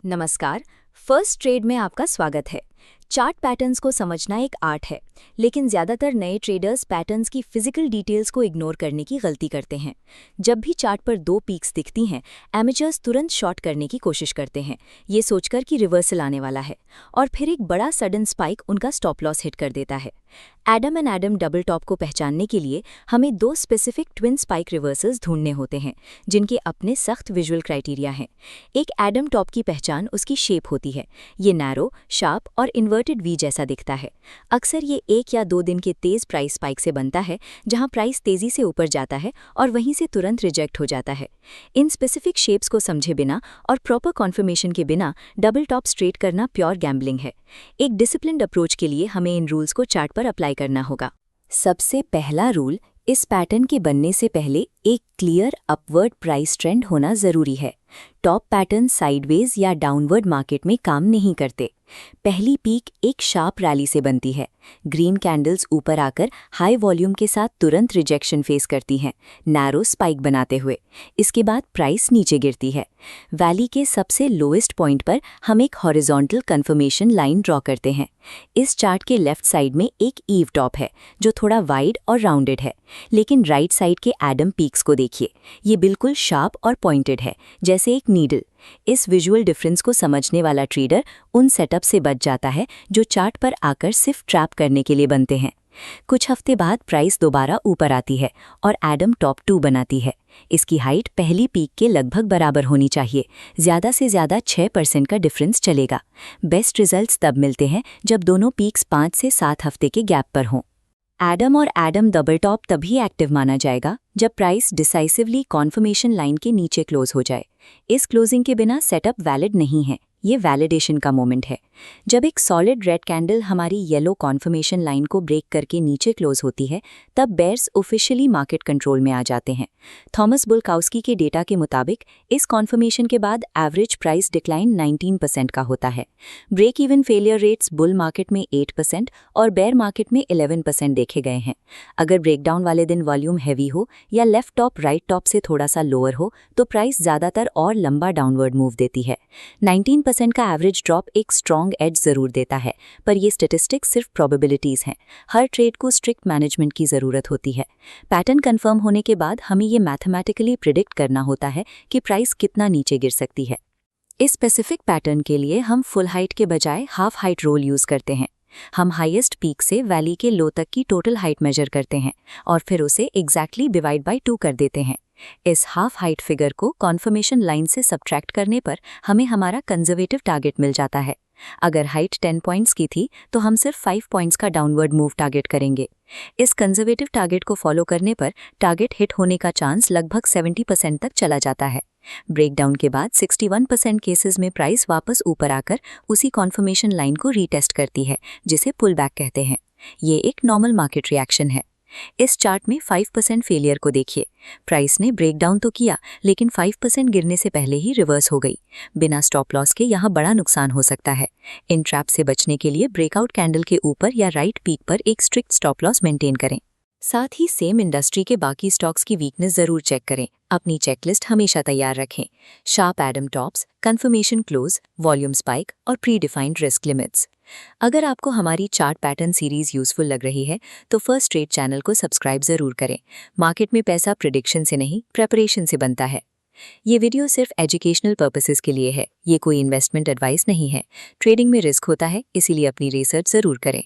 नमस्कार। First trade में आपका स्वागत है। चार्ट पैटर्न्स को समझना एक आर्ट है, लेकिन ज़्यादातर नए ट्रेडर्स पैटर्न्स की फिजिकल डिटेल्स को इग्नोर करने की गलती करते हैं। जब भी चार्ट पर दो पीक्स दिखती हैं, एमेचर्स तुरंत शॉर्ट करने की कोशिश करते हैं, ये सोचकर कि रिवर्सल आने वाला है, और फिर एक बड़ा सडन स्पाइक उनका स्टॉप लॉस हिट कर देता है। Adam and Adam double top को पहचानने के लिए हमें दो स्पेसिफिक ट्विन स्पाइक रिवर्सल्स ढूंढने होते हैं, जिनके अपने सख्त विजुअल क्राइटेरिया हैं। एक एडम टॉप की पहचान उसकी शेप होती है। ये नैरो, शार्प और इन्वर्टेड वी जैसा दिखता है। अक्सर ये 1 या 2 दिन के तेज प्राइस स्पाइक से बनता है, जहां प्राइस तेजी से ऊपर जाता है और वहीं से तुरंत रिजेक्ट हो जाता है। इन स्पेसिफिक शेप्स को समझे बिना और प्रॉपर कॉन्फर्मेशन के बिना डबल टॉप स्ट्रेट करना प्योर गैम्बलिंग है। एक डिसिप्लिन्ड अप्रोच के लिए हमें इन रूल्स को चार्ट पर अप्लाई करना होगा। सबसे पहला रूल, इस पैटर्न के बनने से पहले एक क्लियर अपवर्ड प्राइस ट्रेंड होना जरूरी है। टॉप पैटर्न साइडवेज या डाउनवर्ड मार्केट में काम नहीं करते। पहली पीक एक शार्प रैली से बनती है। ग्रीन कैंडल्स ऊपर आकर हाई वॉल्यूम के साथ तुरंत रिजेक्शन फेस करती हैं, नैरो स्पाइक बनाते हुए। इसके बाद प्राइस नीचे गिरती है। वैली के सबसे लोएस्ट पॉइंट पर हम एक हॉरिजॉन्टल कन्फर्मेशन लाइन ड्रॉ करते हैं। इस चार्ट के लेफ्ट साइड में एक ईव टॉप है, जो थोड़ा वाइड और राउंडेड है, लेकिन राइट साइड के एडम पीक्स को देखिए। ये बिल्कुल शार्प और पॉइंटेड है, जैसे एक नीडल। इस विजुअल डिफरेंस को समझने वाला ट्रेडर उन सेटअप से बच जाता है जो चार्ट पर आकर सिर्फ ट्रैप करने के लिए बनते हैं। कुछ हफ्ते बाद प्राइस दोबारा ऊपर आती है और एडम टॉप 2 बनाती है। इसकी हाइट पहली पीक के लगभग बराबर होनी चाहिए। ज़्यादा से ज़्यादा 6% का डिफरेंस चलेगा। बेस्ट रिजल्ट्स तब मिलते हैं जब दोनों पीक्स 5 से 7 हफ्ते के गैप पर हों। एडम और एडम डबल टॉप तभी एक्टिव माना जाएगा जब प्राइस डिसाइसिवली कॉन्फर्मेशन लाइन के नीचे क्लोज हो जाए। इस क्लोजिंग के बिना सेटअप वैलिड नहीं है। ये वैलिडेशन का मोमेंट है। जब एक सॉलिड रेड कैंडल हमारी येलो कॉन्फर्मेशन लाइन को ब्रेक करके नीचे क्लोज होती है, तब बेयर्स ऑफिशियली मार्केट कंट्रोल में आ जाते हैं। थॉमस बुल्काउस्की के डेटा के मुताबिक इस कॉन्फर्मेशन के बाद एवरेज प्राइस डिक्लाइन 19% का होता है। Break even failure rates bull market में 8% और बेयर मार्केट में 11% देखे गए हैं। अगर ब्रेकडाउन वाले दिन वॉल्यूम हैवी हो या लेफ्ट टॉप राइट टॉप से थोड़ा सा लोअर हो, तो प्राइस ज़्यादातर और लंबा डाउनवर्ड मूव देती है। 19% का एवरेज ड्रॉप एक स्ट्रॉन्ग एज जरूर देता है, पर ये स्टैटिस्टिक्स सिर्फ प्रोबेबिलिटीज हैं। हर ट्रेड को स्ट्रिक्ट मैनेजमेंट की ज़रूरत होती है। पैटर्न कंफर्म होने के बाद हमें ये मैथमेटिकली प्रिडिक्ट करना होता है कि प्राइस कितना नीचे गिर सकती है। इस स्पेसिफिक पैटर्न के लिए हम फुल हाइट के बजाय हाफ हाइट रोल यूज़ करते हैं। हम हाईएस्ट पीक से वैली के लो तक की टोटल हाइट मेजर करते हैं और फिर उसे एग्जैक्टली डिवाइड बाय 2 कर देते हैं। इस हाफ हाइट फिगर को कॉन्फर्मेशन लाइन से सब्ट्रैक्ट करने पर हमें हमारा कंजर्वेटिव टारगेट मिल जाता है। अगर हाइट 10 पॉइंट्स की थी, तो हम सिर्फ 5 पॉइंट्स का डाउनवर्ड मूव टारगेट करेंगे। इस कंजर्वेटिव टारगेट को फॉलो करने पर टारगेट हिट होने का चांस लगभग 70% तक चला जाता है। ब्रेकडाउन के बाद 61% केसेस में प्राइस वापस ऊपर आकर उसी कॉन्फर्मेशन लाइन को रीटेस्ट करती है, जिसे पुल बैक कहते हैं। ये एक नॉर्मल मार्केट रिएक्शन है। इस चार्ट में 5% फेलियर को देखिए। प्राइस ने ब्रेकडाउन तो किया, लेकिन 5% गिरने से पहले ही रिवर्स हो गई। बिना स्टॉप लॉस के यहाँ बड़ा नुकसान हो सकता है। इन ट्रैप से बचने के लिए ब्रेकआउट कैंडल के ऊपर या राइट पीक पर एक स्ट्रिक्ट स्टॉप लॉस मेंटेन करें। साथ ही सेम इंडस्ट्री के बाकी स्टॉक्स की वीकनेस जरूर चेक करें। अपनी चेकलिस्ट हमेशा तैयार रखें। Sharp Adam tops, confirmation close, volume spike और प्री डिफाइंड रिस्क लिमिट्स। अगर आपको हमारी चार्ट पैटर्न सीरीज यूजफुल लग रही है, तो फर्स्ट ट्रेड चैनल को सब्सक्राइब जरूर करें। मार्केट में पैसा प्रेडिक्शन से नहीं, प्रेपरेशन से बनता है। ये वीडियो सिर्फ एजुकेशनल पर्पसेस के लिए है। ये कोई इन्वेस्टमेंट एडवाइस नहीं है। ट्रेडिंग में रिस्क होता है, इसीलिए अपनी रिसर्च जरूर करें।